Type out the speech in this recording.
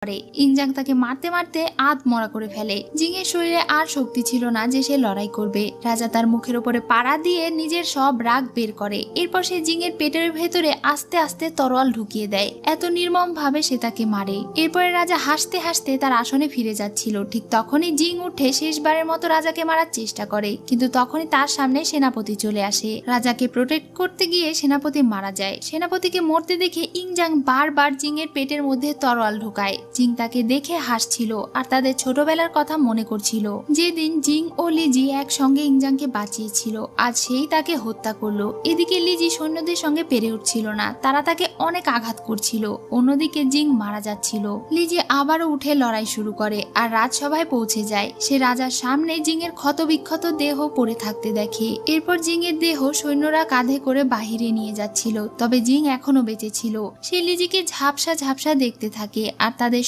ইংজাং তাকে মারতে মারতে আধমরা করে ফেলে। জিং এর শরীরে আর শক্তি ছিল না যে সে লড়াই করবে। রাজা তার মুখের উপরে পাড়া দিয়ে নিজের সব রাগ বের করে। এরপর সে জিং এর পেটের ভেতরে আস্তে আস্তে তরোয়াল ঢুকিয়ে দেয়। এত নির্মম ভাবে সে তাকে মারে। এরপরে রাজা হাসতে হাসতে তার আসনে ফিরে যাচ্ছিল। ঠিক তখনই জিং উঠে শেষবারের মতো রাজাকে মারার চেষ্টা করে, কিন্তু তখনই তার সামনে সেনাপতি চলে আসে। রাজাকে প্রোটেক্ট করতে গিয়ে সেনাপতি মারা যায়। সেনাপতিকে মরতে দেখে ইংজাং বারবার জিং এর পেটের মধ্যে তরোয়াল ঢোকায়। জিং তাকে দেখে হাসছিল আর তাদের ছোটবেলার কথা মনে করছিল, যেদিন জিং ও লিজি একসঙ্গে ইংজাংকে বাঁচিয়েছিল। আজ সেই তাকে হত্যা করলো। এদিকে লিজি সৈন্যদের সঙ্গে পেরে উঠছিল না, তারা তাকে অনেক আঘাত করছিল। অন্যদিকে জিং মারা যাচ্ছিল। লিজি আবারও উঠে লড়াই শুরু করে আর রাজসভায় পৌঁছে যায়। সে রাজার সামনে জিং এর ক্ষতবিক্ষত দেহ পড়ে থাকতে দেখে। এরপর জিং এর দেহ সৈন্যরা কাঁধে করে বাহিরে নিয়ে যাচ্ছিল, তবে জিং এখনো বেঁচে ছিল। সে লিজিকে ঝাপসা ঝাপসা দেখতে থাকে আর তাদের